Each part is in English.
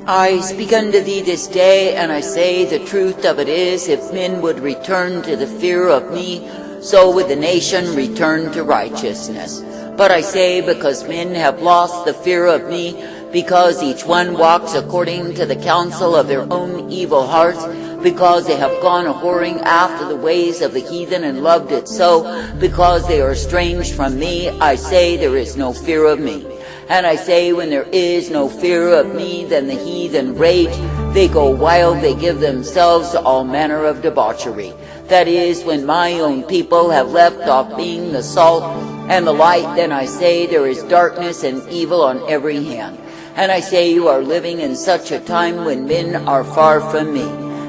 I speak unto thee this day, and I say the truth of it is, if men would return to the fear of me, so would the nation return to righteousness. But I say, because men have lost the fear of me, because each one walks according to the counsel of their own evil hearts, because they have gone a-whoring after the ways of the heathen and loved it so, because they are estranged from me, I say there is no fear of me. And I say, when there is no fear of me, then the heathen rage, they go wild, they give themselves to all manner of debauchery. That is, when my own people have left off being the salt and the light, then I say there is darkness and evil on every hand. And I say, you are living in such a time when men are far from me.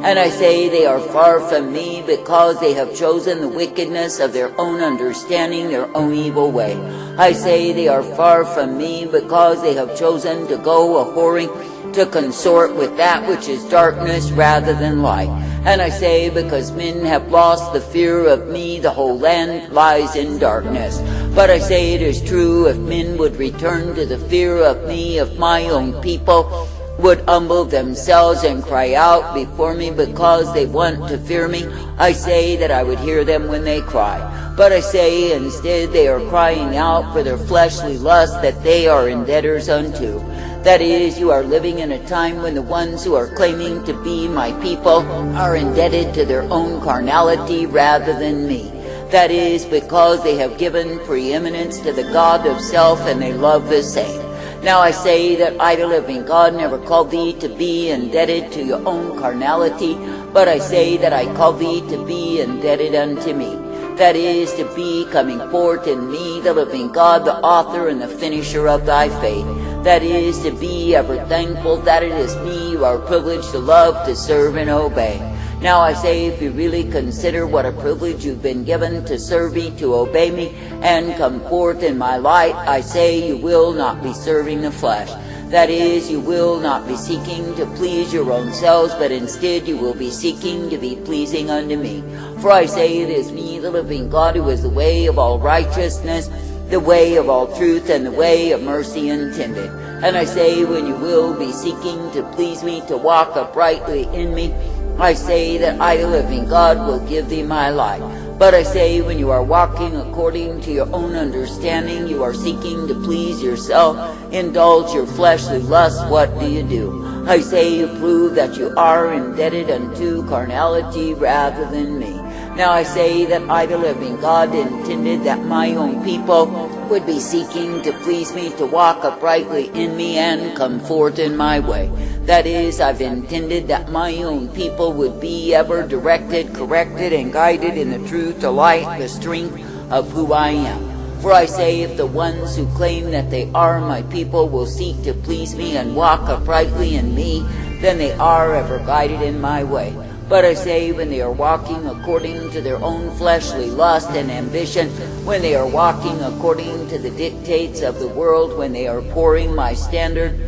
And I say they are far from me because they have chosen the wickedness of their own understanding, their own evil way. I say they are far from me because they have chosen to go a-whoring, to consort with that which is darkness rather than light. And I say, because men have lost the fear of me, the whole land lies in darkness. But I say it is true, if men would return to the fear of me, if my own people would humble themselves and cry out before me because they want to fear me, I say that I would hear them when they cry. But I say instead they are crying out for their fleshly lust that they are in debtors unto. That is, you are living in a time when the ones who are claiming to be my people are indebted to their own carnality rather than me. That is, because they have given preeminence to the God of self and they love the same. Now I say that I, the living God, never called thee to be indebted to your own carnality, but I say that I call thee to be indebted unto me. That is, to be coming forth in me, the living God, the author and the finisher of thy faith. That is, to be ever thankful that it is me you are privileged to love, to serve, and obey. Now I say, if you really consider what a privilege you've been given to serve me, to obey me, and come forth in my light, I say you will not be serving the flesh. That is, you will not be seeking to please your own selves, but instead you will be seeking to be pleasing unto me. For I say it is me, the living God, who is the way of all righteousness, the way of all truth, and the way of mercy intended. And I say, when you will be seeking to please me, to walk uprightly in me, I say that I, the living God, will give thee my life. But I say, when you are walking according to your own understanding, you are seeking to please yourself, indulge your fleshly lusts, what do? I say you prove that you are indebted unto carnality rather than me. Now I say that I, the living God, intended that my own people would be seeking to please me, to walk uprightly in me, and come forth in my way. That is, I've intended that my own people would be ever directed, corrected, and guided in the truth, the light, the strength of who I am. For I say, if the ones who claim that they are my people will seek to please me and walk uprightly in me, then they are ever guided in my way. But I say, when they are walking according to their own fleshly lust and ambition, when they are walking according to the dictates of the world, when they are pouring my standard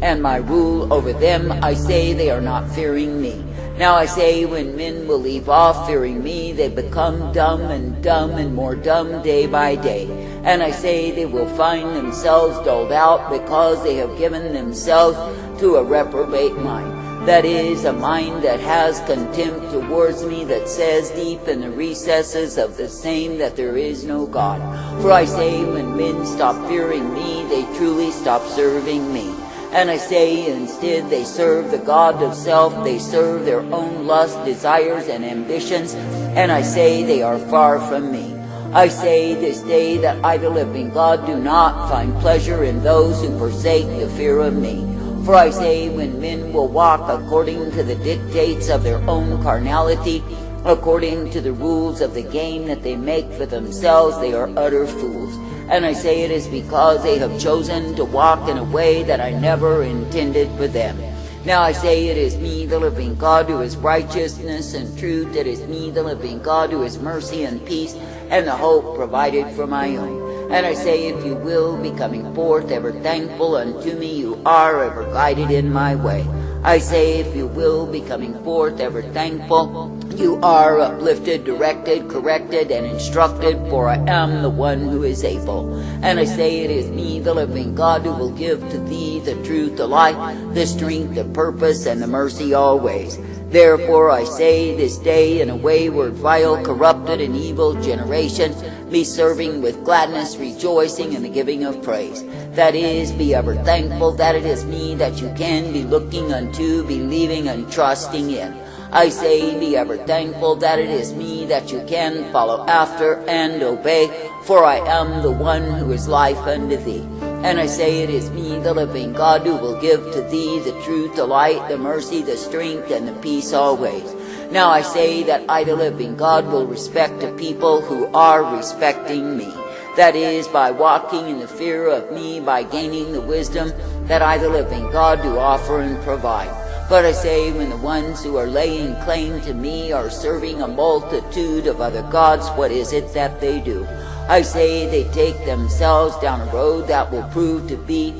and my rule over them, I say they are not fearing me. Now I say, when men will leave off fearing me, they become dumb and more dumb day by day. And I say they will find themselves dulled out because they have given themselves to a reprobate mind. That is, a mind that has contempt towards me, that says deep in the recesses of the same that there is no God. For I say, when men stop fearing me, they truly stop serving me. And I say, instead they serve the God of self, they serve their own lust, desires, and ambitions, and I say they are far from me. I say this day that I, the living God, do not find pleasure in those who forsake the fear of me. For I say, when men will walk according to the dictates of their own carnality, according to the rules of the game that they make for themselves, they are utter fools. And I say it is because they have chosen to walk in a way that I never intended for them. Now I say it is me, the living God, who is righteousness and truth. It is me, the living God, who is mercy and peace, and the hope provided for my own. And I say, if you will be coming forth ever thankful unto me, you are ever guided in my way. I say, if you will be coming forth ever thankful, you are uplifted, directed, corrected, and instructed, for I am the one who is able. And I say, it is me, the living God, who will give to thee the truth, the light, the strength, the purpose, and the mercy always. Therefore I say this day, in a wayward, vile, corrupted, and evil generation, be serving with gladness, rejoicing in the giving of praise. That is, be ever thankful that it is me that you can be looking unto, believing and trusting in. I say, be ever thankful that it is me that you can follow after and obey, for I am the one who is life unto thee. And I say, it is me, the living God, who will give to thee the truth, the light, the mercy, the strength, and the peace always. Now I say that I, the living God, will respect the people who are respecting me. That is, by walking in the fear of me, by gaining the wisdom that I, the living God, do offer and provide. But I say, when the ones who are laying claim to me are serving a multitude of other gods, what is it that they do? I say, they take themselves down a road that will prove to be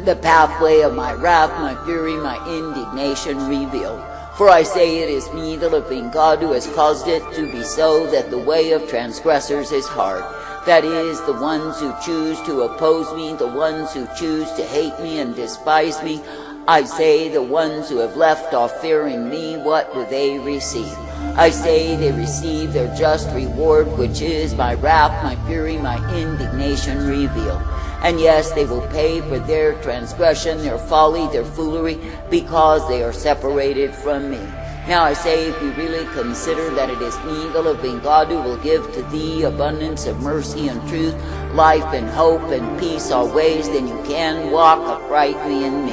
the pathway of my wrath, my fury, my indignation revealed. For I say, it is me, the living God, who has caused it to be so, that the way of transgressors is hard. That is, the ones who choose to oppose me, the ones who choose to hate me and despise me. I say, the ones who have left off fearing me, what do they receive? I say, they receive their just reward, which is my wrath, my fury, my indignation revealed. And yes, they will pay for their transgression, their folly, their foolery, because they are separated from me. Now I say, if you really consider that it is me, the living God, who will give to thee abundance of mercy and truth, life and hope and peace always, then you can walk uprightly in me.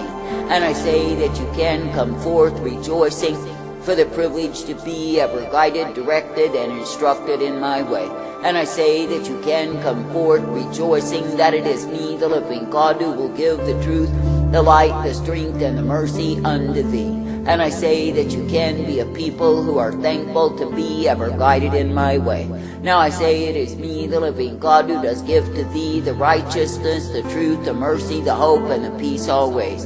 And I say that you can come forth rejoicing for the privilege to be ever guided, directed, and instructed in my way. And I say that you can come forth rejoicing that it is me, the living God, who will give the truth, the light, the strength, and the mercy unto thee. And I say that you can be a people who are thankful to be ever guided in my way. Now I say, it is me, the living God, who does give to thee the righteousness, the truth, the mercy, the hope, and the peace always.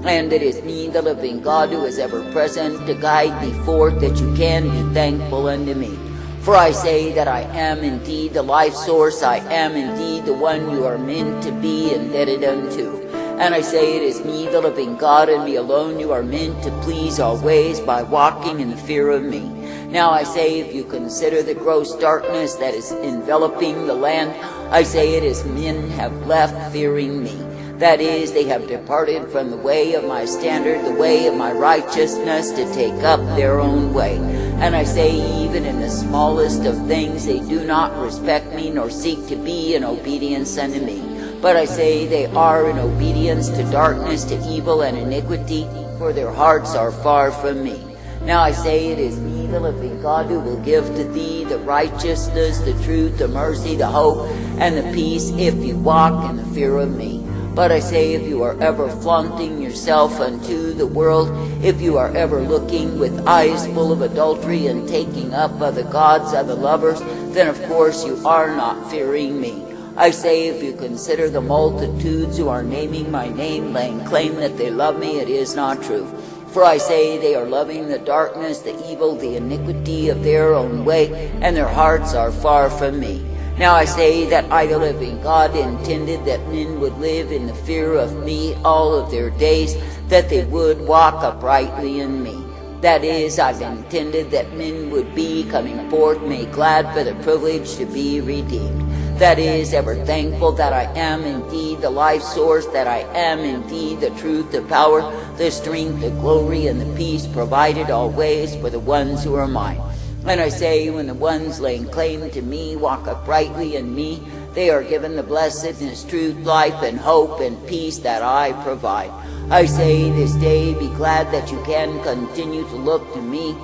And it is me, the living God, who is ever present to guide thee forth, that you can be thankful unto me. For I say that I am indeed the life source, I am indeed the one you are meant to be indebted unto. And I say, it is me, the living God, and me alone you are meant to please always, by walking in the fear of me. Now I say, if you consider the gross darkness that is enveloping the land, I say, it is men have left fearing me. That is, they have departed from the way of my standard, the way of my righteousness, to take up their own way. And I say, even in the smallest of things, they do not respect me, nor seek to be in obedience unto me. But I say, they are in obedience to darkness, to evil and iniquity, for their hearts are far from me. Now I say, it is me, the living God, who will give to thee the righteousness, the truth, the mercy, the hope, and the peace, if you walk in the fear of me. But I say, if you are ever flaunting yourself unto the world, if you are ever looking with eyes full of adultery and taking up other gods, other lovers, then of course you are not fearing me. I say, if you consider the multitudes who are naming my name, laying claim that they love me, it is not true. For I say, they are loving the darkness, the evil, the iniquity of their own way, and their hearts are far from me. Now I say that I, the living God, intended that men would live in the fear of me all of their days, that they would walk uprightly in me. That is, I've intended that men would be coming forth made glad for the privilege to be redeemed. That is, ever thankful that I am indeed the life source, that I am indeed the truth, the power, the strength, the glory, and the peace provided always for the ones who are mine. And I say, when the ones laying claim to me walk uprightly in me, they are given the blessedness, truth, life, and hope, and peace that I provide. I say, this day be glad that you can continue to look to me,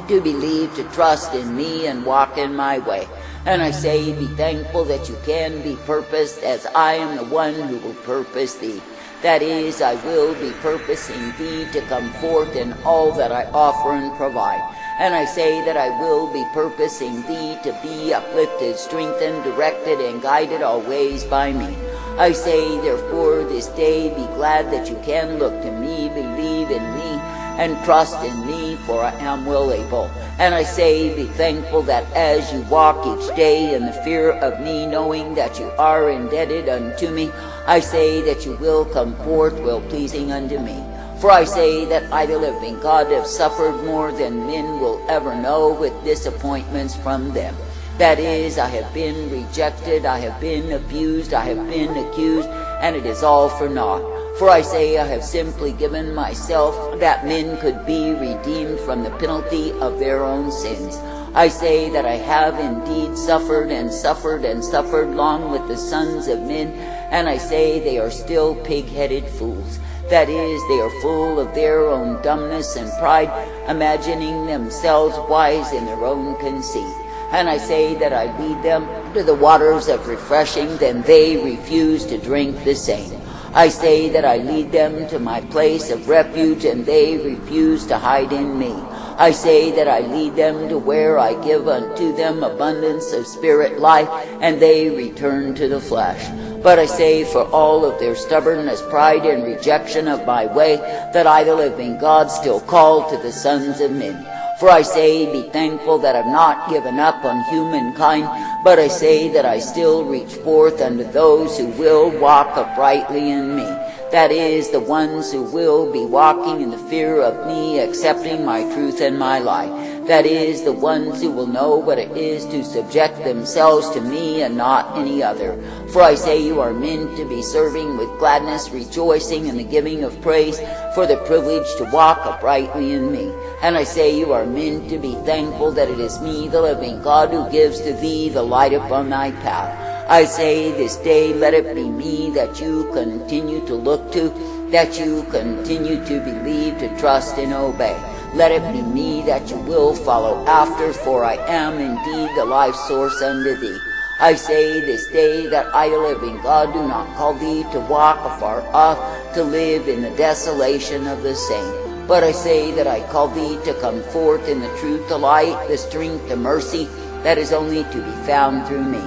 to believe, to trust in me, and walk in my way. And I say, be thankful that you can be purposed, as I am the one who will purpose thee. That is, I will be purposing thee to come forth in all that I offer and provide. And I say that I will be purposing thee to be uplifted, strengthened, directed, and guided always by me. I say, therefore, this day be glad that you can look to me, believe in me, and trust in me, for I am well able. And I say, be thankful that as you walk each day in the fear of me, knowing that you are indebted unto me, I say that you will come forth well-pleasing unto me. For I say that I, the living God, have suffered more than men will ever know with disappointments from them. That is, I have been rejected, I have been abused, I have been accused, and it is all for naught. For I say I have simply given myself that men could be redeemed from the penalty of their own sins. I say that I have indeed suffered and suffered and suffered long with the sons of men, and I say they are still pig-headed fools. That is, they are full of their own dumbness and pride, imagining themselves wise in their own conceit. And I say that I lead them to the waters of refreshing, then they refuse to drink the same. I say that I lead them to my place of refuge, and they refuse to hide in me. I say that I lead them to where I give unto them abundance of spirit life, and they return to the flesh. But I say, for all of their stubbornness, pride, and rejection of my way, that I, the living God, still call to the sons of men. For I say, be thankful that I've not given up on humankind, but I say that I still reach forth unto those who will walk uprightly in me. That is, the ones who will be walking in the fear of me, accepting my truth and my life. That is, the ones who will know what it is to subject themselves to me and not any other. For I say you are meant to be serving with gladness, rejoicing in the giving of praise for the privilege to walk uprightly in me. And I say you are meant to be thankful that it is me, the living God, who gives to thee the light upon thy path. I say this day, let it be me that you continue to look to, that you continue to believe, to trust and obey. Let it be me that you will follow after, for I am indeed the life source unto thee. I say this day that I, the living God, do not call thee to walk afar off, to live in the desolation of the same. But I say that I call thee to come forth in the truth, the light, the strength, the mercy that is only to be found through me.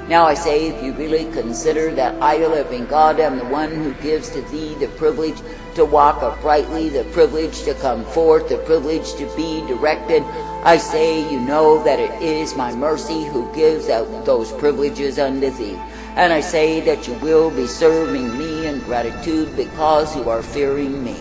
Now I say, if you really consider that I, the living God, am the one who gives to thee the privilege to walk uprightly, the privilege to come forth, the privilege to be directed, I say you know that it is my mercy who gives out those privileges unto thee. And I say that you will be serving me in gratitude because you are fearing me.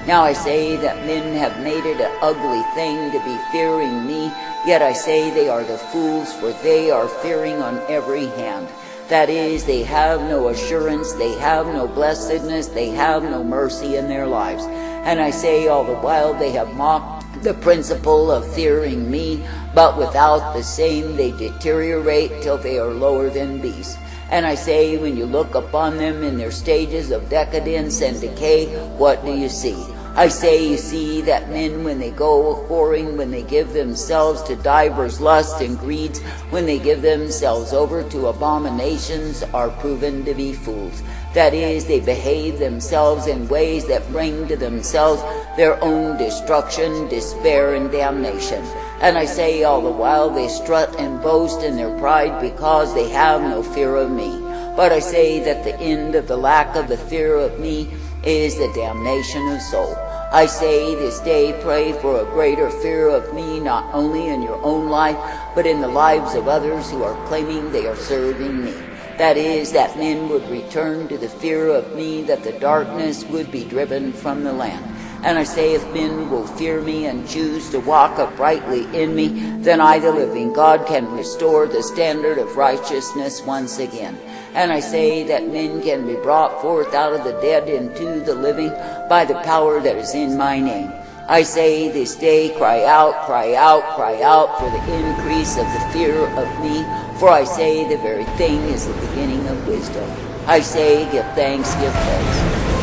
Now I say that men have made it an ugly thing to be fearing me, yet I say they are the fools, for they are fearing on every hand. That is, they have no assurance, they have no blessedness, they have no mercy in their lives. And I say all the while they have mocked the principle of fearing me, but without the same they deteriorate till they are lower than beasts. And I say, when you look upon them in their stages of decadence and decay, what do you see? I say, you see that men, when they go a-whoring, when they give themselves to divers lusts and greeds, when they give themselves over to abominations, are proven to be fools. That is, they behave themselves in ways that bring to themselves their own destruction, despair, and damnation. And I say all the while they strut and boast in their pride because they have no fear of me. But I say that the end of the lack of the fear of me is the damnation of soul. I say this day, pray for a greater fear of me, not only in your own life, but in the lives of others who are claiming they are serving me. That is, that men would return to the fear of me, that the darkness would be driven from the land. And I say, if men will fear me and choose to walk uprightly in me, then I, the living God, can restore the standard of righteousness once again. And I say that men can be brought forth out of the dead into the living by the power that is in my name. I say this day, cry out, cry out, cry out for the increase of the fear of me, for I say the very thing is the beginning of wisdom. I say, give thanks, give praise.